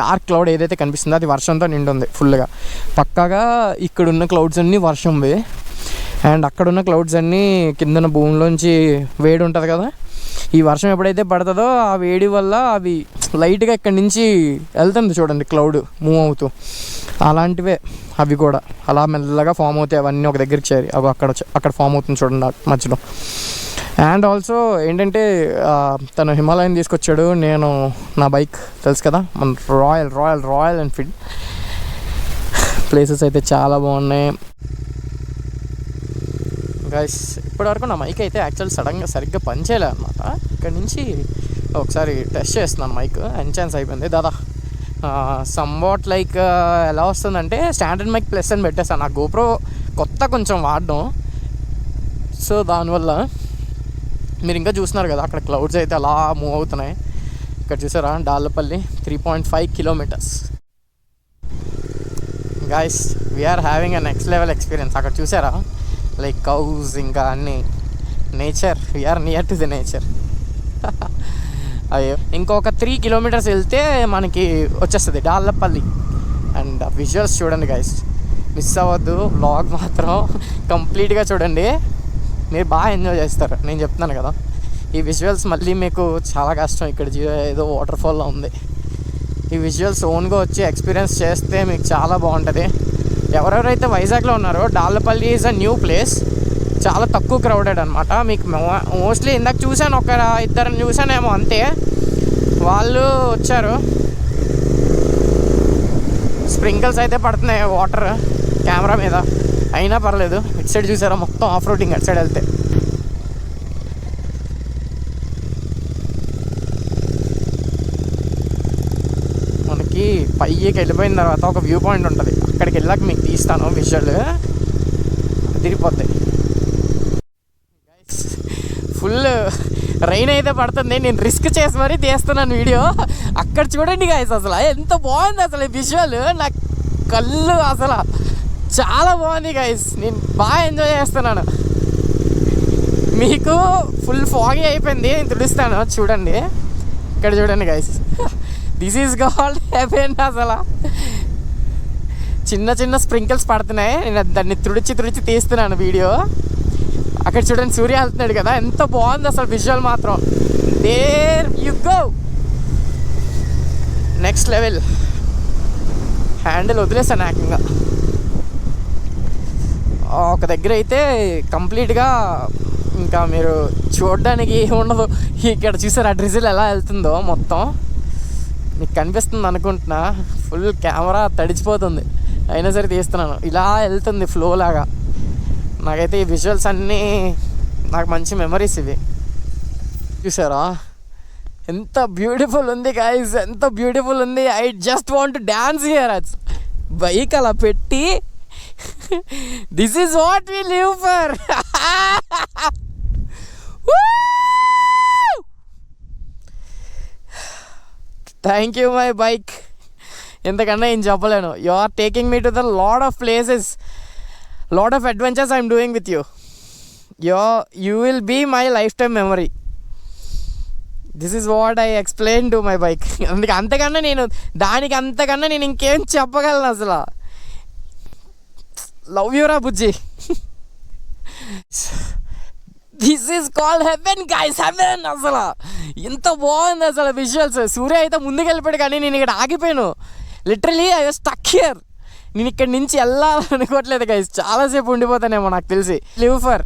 Dark cloud ఏదైతే కనిపిస్తుందో అది వర్షంతో నిండుంది ఫుల్గా. పక్కాగా ఇక్కడున్న క్లౌడ్స్ అన్నీ వర్షంవి, అండ్ అక్కడున్న క్లౌడ్స్ అన్నీ కిందన భూమిలోంచి వేడి ఉంటుంది కదా, ఈ వర్షం ఎప్పుడైతే పడుతుందో ఆ వేడి వల్ల అవి లైట్గా ఇక్కడి నుంచి వెళ్తుంది చూడండి క్లౌడ్ మూవ్ అవుతూ, అలాంటివే అవి కూడా అలా మెల్లగా ఫామ్ అవుతాయి. అవన్నీ ఒక దగ్గరికి చేరి అవి అక్కడ ఫామ్ అవుతుంది చూడండి మధ్యలో. అండ్ ఆల్సో ఏంటంటే తను హిమాలయన్ తీసుకొచ్చాడు, నేను నా బైక్ తెలుసు కదా మన రాయల్ ఎన్ఫీల్డ్. ప్లేసెస్ అయితే చాలా బాగున్నాయి గైస్. ఇప్పటివరకు నా మైక్ అయితే యాక్చువల్ సరిగ్గా పనిచేయలే అనమాట. ఇక్కడ నుంచి ఒకసారి టెస్ట్ చేస్తున్నాను మైక్, ఎన్ఛాన్స్ అయిపోయింది దాదా. సమ్వాట్ లైక్ ఎలా వస్తుందంటే స్టాండర్డ్ మైక్ ప్లస్ అని పెట్టేస్తాను. నా గోప్రో కొత్త కొంచెం వాడడం, సో దానివల్ల మీరు ఇంకా చూస్తున్నారు కదా అక్కడ క్లౌడ్స్ అయితే అలా మూవ్ అవుతున్నాయి. ఇక్కడ చూసారా Dallapalli 3.5 kilometres. Guys we are having a next level experience. అక్కడ చూసారా లైక్ కౌస్ ఇంకా అన్నీ nature, we are near to the nature. అయ్యో ఇంకొక 3 కిలోమీటర్స్ వెళ్తే మనకి వచ్చేస్తుంది డాళ్ళపల్లి. అండ్ విజువల్స్ చూడండి గైస్, మిస్ అవ్వద్దు. వ్లాగ్ మాత్రం కంప్లీట్గా చూడండి, మీరు బాగా ఎంజాయ్ చేస్తారు. నేను చెప్తున్నాను కదా ఈ విజువల్స్ మళ్ళీ మీకు చాలా కష్టం. ఇక్కడ ఏదో వాటర్ ఫాల్లో ఉంది. ఈ విజువల్స్ ఓన్గా వచ్చి ఎక్స్పీరియన్స్ చేస్తే మీకు చాలా బాగుంటుంది. ఎవరెవరైతే వైజాగ్లో ఉన్నారో డాళ్ళపల్లి ఈజ్ అ న్యూ ప్లేస్, చాలా తక్కువ క్రౌడెడ్ అనమాట. మీకు మోస్ట్లీ ఇందాక చూశాను, ఒక ఇద్దరిని చూశానేమో అంతే, వాళ్ళు వచ్చారు. స్ప్రింకిల్స్ అయితే పడుతున్నాయి వాటర్ కెమెరా మీద, అయినా పర్లేదు. ఇటు సైడ్ చూసారా మొత్తం ఆఫ్ రోడింగ్ అటు సైడ్ వెళ్తే. మనకి పైకి వెళ్ళిపోయిన తర్వాత ఒక వ్యూ పాయింట్ ఉంటుంది, అక్కడికి వెళ్ళాక మీకు తీస్తాను విజువల్, తిరిగిపోతాయి. ఫుల్ రైన్ అయితే పడుతుంది, నేను రిస్క్ చేసి మరీ తీస్తున్నాను వీడియో. అక్కడ చూడండి గైస్ అసలు ఎంత బాగుంది అసలు విజువల్, నా కళ్ళు అసలు చాలా బాగుంది గైస్. నేను బాగా ఎంజాయ్ చేస్తున్నాను. మీకు ఫుల్ ఫాగీ అయిపోయింది, నేను తుడుస్తాను చూడండి. ఇక్కడ చూడండి guys, this is called heaven. అసలు చిన్న చిన్న స్ప్రింకిల్స్ పడుతున్నాయి, నేను దాన్ని తుడిచి తీస్తున్నాను వీడియో. అక్కడ చూడండి సూర్య వెళ్తున్నాడు కదా, ఎంత బాగుంది అసలు విజువల్ మాత్రం. There you go, next level. Handle వదిలేసాను ఏకంగా. ఒక దగ్గర అయితే కంప్లీట్గా ఇంకా మీరు చూడడానికి ఉండదు. ఇక్కడ చూసారు ఆ డ్రిజిల్ ఎలా వెళ్తుందో మొత్తం మీకు కనిపిస్తుంది అనుకుంటున్నా. ఫుల్ కెమెరా తడిచిపోతుంది, అయినా సరే తీస్తున్నాను. ఇలా వెళ్తుంది ఫ్లో లాగా. నాకైతే ఈ విజువల్స్ అన్నీ నాకు మంచి మెమరీస్ ఇవి. చూసారా ఎంత బ్యూటిఫుల్ ఉంది గైస్, ఎంత బ్యూటిఫుల్ ఉంది. I just want to dance here. Bike అలా పెట్టి this is what we live for. Thank you my bike, ఎంతకన్నా ఏం చెప్పలేను. You are taking me to the lot of places, lot of adventures I'm doing with you. You will be my lifetime memory. This is what I explain to my bike. అందుకే అంతకన్నా నేను ఇంకేం చెప్పగలను అసలు. Love యూరా బుజ్జి. This is called haven guys, heaven. అసలు ఎంత బాగుంది అసలు విజువల్స్. సూర్య అయితే ముందుకు వెళ్ళిపోయాడు కానీ నేను ఇక్కడ ఆగిపోయాను. Literally I was stuck here. నేను ఇక్కడ నుంచి వెళ్ళాలనుకోవట్లేదు గైస్, చాలాసేపు ఉండిపోతానేమో నాకు తెలిసి. Live for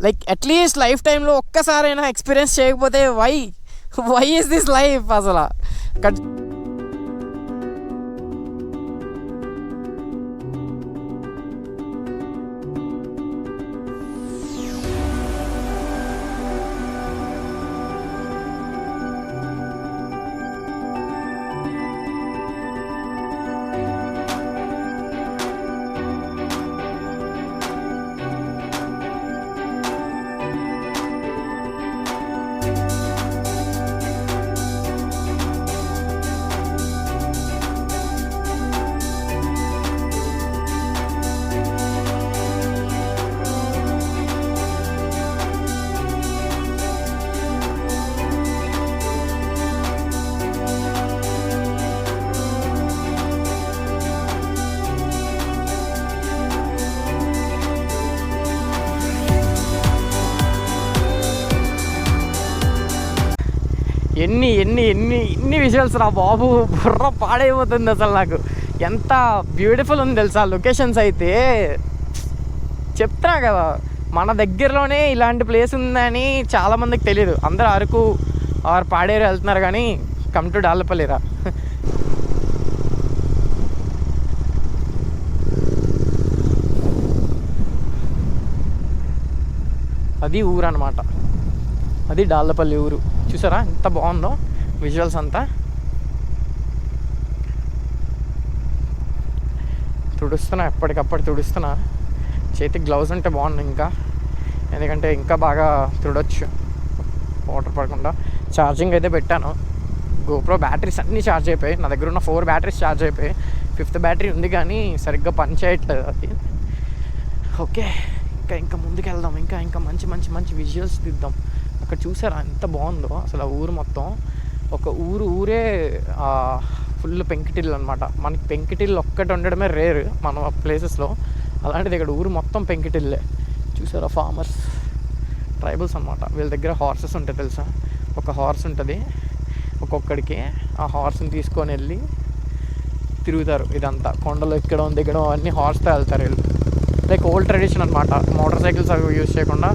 like at least life టైంలో ఒక్కసారైనా ఎక్స్పీరియన్స్ చేయకపోతే వై ఈజ్ దిస్ లైఫ్ అసలు. ఎన్ని ఎన్ని ఎన్ని ఇన్ని విజువల్స్ రా బాబు, బుర్ర పాడైపోతుంది అసలు నాకు. ఎంత బ్యూటిఫుల్ ఉంది తెలుసా లొకేషన్స్ అయితే. చెప్తున్నా కదా, మన దగ్గరలోనే ఇలాంటి ప్లేస్ ఉందని చాలామందికి తెలియదు. అందరూ అరకు ఆర్ పాడేరు వెళ్తున్నారు కానీ కమ్ టు డాలపల్లిరా. అది ఊరు అనమాట, అది డాలపల్లి ఊరు. చూసారా ఎంత బాగుందో విజువల్స్ అంతా. తుడుస్తున్నా, ఎప్పటికప్పుడు తుడుస్తున్నా. చేతికి గ్లౌజ్ ఉంటే బాగుంది ఇంకా, ఎందుకంటే ఇంకా బాగా తుడొచ్చు వాటర్ పడకుండా. ఛార్జింగ్ అయితే పెట్టాను. గోప్రో బ్యాటరీస్ అన్నీ ఛార్జ్ అయిపోయాయి. నా దగ్గర ఉన్న 4 బ్యాటరీస్ ఛార్జ్ అయిపోయాయి. 5th బ్యాటరీ ఉంది కానీ సరిగ్గా పని చేయట్లేదు అది. ఓకే, ఇంకా ముందుకు వెళ్దాం. ఇంకా మంచి మంచి మంచి విజువల్స్ తీద్దాం. అక్కడ చూసారా ఎంత బాగుందో అసలు ఆ ఊరు మొత్తం. ఒక ఊరే ఫుల్ పెంకుటిల్లు అనమాట. మనకి పెంకుటిల్లు ఒక్కటి ఉండడమే రేర్ మన ప్లేసెస్లో. అలాంటిది ఇక్కడ ఊరు మొత్తం పెంకుటిల్లే. చూసారా ఫార్మర్స్, ట్రైబల్స్ అనమాట. వీళ్ళ దగ్గర హార్సెస్ ఉంటాయి తెలుసా. ఒక హార్స్ ఉంటుంది ఒక్కొక్కడికి. ఆ హార్స్ని తీసుకొని వెళ్ళి తిరుగుతారు. ఇదంతా కొండలు ఎక్కడం దిగడం అన్నీ హార్స్తో వెళ్తారు వీళ్ళు. లైక్ ఓల్డ్ ట్రెడిషన్ అనమాట. మోటార్ సైకిల్స్ అవి యూజ్ చేయకుండా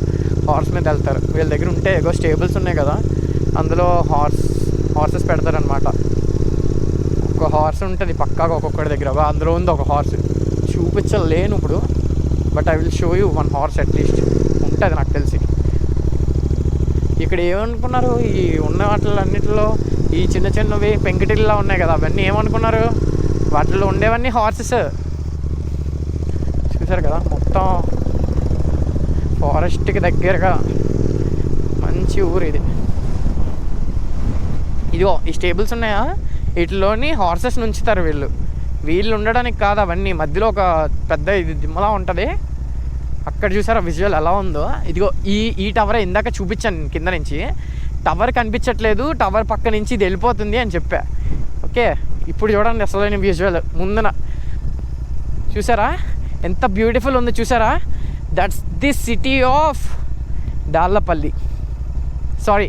హార్స్ మీద వెళ్తారు. వీళ్ళ దగ్గర ఉంటే ఏగో స్టేబుల్స్ ఉన్నాయి కదా, అందులో హార్సెస్ పెడతారనమాట. ఒక హార్స్ ఉంటుంది పక్కాగా ఒక్కొక్కడి దగ్గర. అందులో ఉంది ఒక హార్స్, చూపించలేను ఇప్పుడు, but I will show you 1 horse at least ఉంటుంది నాకు తెలిసి. ఇక్కడ ఏమనుకున్నారు, ఈ ఉన్న వాటిలన్నిటిలో ఈ చిన్న చిన్నవి పెంకుటిల్లా ఉన్నాయి కదా, అవన్నీ ఏమనుకున్నారు, వాటిలో ఉండేవన్నీ హార్సెస్. చూసారు కదా మొత్తం ఫారెస్ట్కి దగ్గరగా మంచి ఊరు ఇది. ఇదిగో ఈ స్టేబుల్స్ ఉన్నాయా, వీటిలోని హార్సెస్ నుంచుతారు వీళ్ళు ఉండడానికి కాదు అవన్నీ. మధ్యలో ఒక పెద్ద ఇది దిమ్మలా ఉంటుంది. అక్కడ చూసారా విజువల్ ఎలా ఉందో. ఇదిగో ఈ టవర్ ఇందాక చూపించాను కింద నుంచి. టవర్ కనిపించట్లేదు, టవర్ పక్క నుంచి ఇది వెళ్ళిపోతుంది అని చెప్పా. ఓకే, ఇప్పుడు చూడండి అసలు విజువల్ ముందున. చూసారా ఎంత బ్యూటిఫుల్ ఉంది చూసారా. That's the city of Dalapalli. Sorry,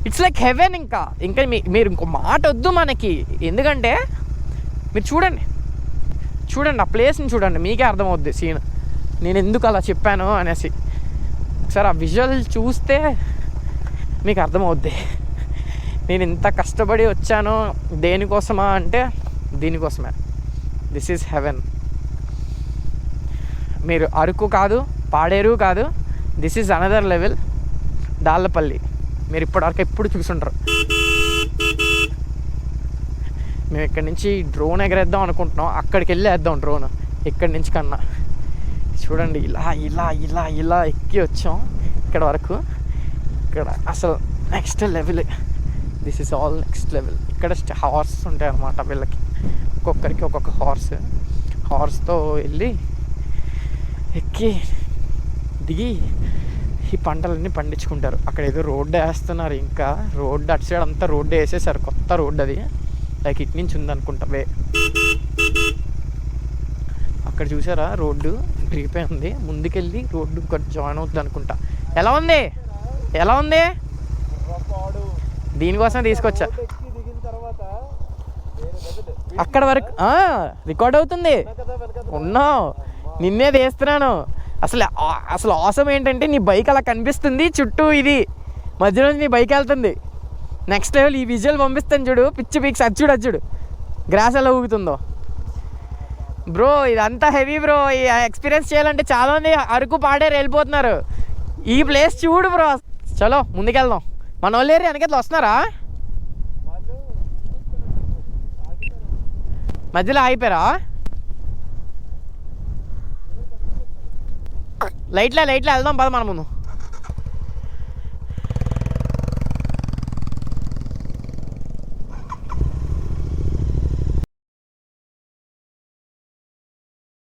it's like heaven. ఇంకా మీరు ఇంకో మాట వద్దు మనకి. ఎందుకంటే మీరు చూడండి ఆ ప్లేస్ని చూడండి, మీకే అర్థమవుద్ది సీన్. నేను ఎందుకు అలా చెప్పాను అనేసి ఒకసారి ఆ విజువల్ చూస్తే మీకు అర్థమవుద్ది. నేను ఇంత కష్టపడి వచ్చాను దేనికోసమా అంటే దీనికోసమే. This is heaven. మీరు అరకు కాదు, పాడేరు కాదు, this is another level Dallapalli. మీరు ఇప్పటివరకు ఎప్పుడు చూసుంటారు. మేము ఇక్కడి నుంచి డ్రోన్ ఎగరేద్దాం అనుకుంటున్నాం, అక్కడికి వెళ్ళి వేద్దాం డ్రోన్ ఇక్కడి నుంచి కన్నా. చూడండి ఇలా ఎక్కి వచ్చాం ఇక్కడ వరకు. ఇక్కడ అసలు next level. This is all next level. ఇక్కడ హార్స్ ఉంటాయి అన్నమాట వీళ్ళకి, ఒక్కొక్కరికి ఒక్కొక్క హార్స్తో వెళ్ళి ఎక్కి దిగి ఈ పంటలన్నీ పండించుకుంటారు. అక్కడ ఏదో రోడ్డు వేస్తున్నారు. ఇంకా రోడ్డు అటు సైడ్ అంతా రోడ్డు వేసేసారు, కొత్త రోడ్డు అది. లైక్ ఇటు నుంచి ఉందనుకుంటా వే. అక్కడ చూసారా రోడ్డు విరిగిపోయి ఉంది. ముందుకెళ్ళి రోడ్డు ఇంకొంచెం జాయిన్ అవుతుంది అనుకుంటా. ఎలా ఉంది దీనికోసం తీసుకొచ్చా. అక్కడ వరకు రికార్డ్ అవుతుంది. ఉన్నావు, నిన్నే తీస్తున్నాను. అసలు అవసరం ఏంటంటే నీ బైక్ అలా కనిపిస్తుంది చుట్టూ, ఇది మధ్యలో నీ బైక్ వెళ్తుంది. నెక్స్ట్ లెవెల్ ఈ విజువల్ పంపిస్తాను చూడు, పిచ్చి పీక్స్. అది చూడు గ్రాస్ ఎలా ఊగుతుందో. బ్రో ఇదంతా హెవీ బ్రో. ఈ ఎక్స్పీరియన్స్ చేయాలంటే చాలామంది అరకు పాడేరు వెళ్ళిపోతున్నారు. ఈ ప్లేస్ చూడు బ్రో. చలో ముందుకెళ్దాం. మన వాళ్ళు ఏరియా వెనకట్లా వస్తున్నారా, మధ్యలో ఆగిపోయారా? లైట్లా వెళ్దాం పద మన ముందు.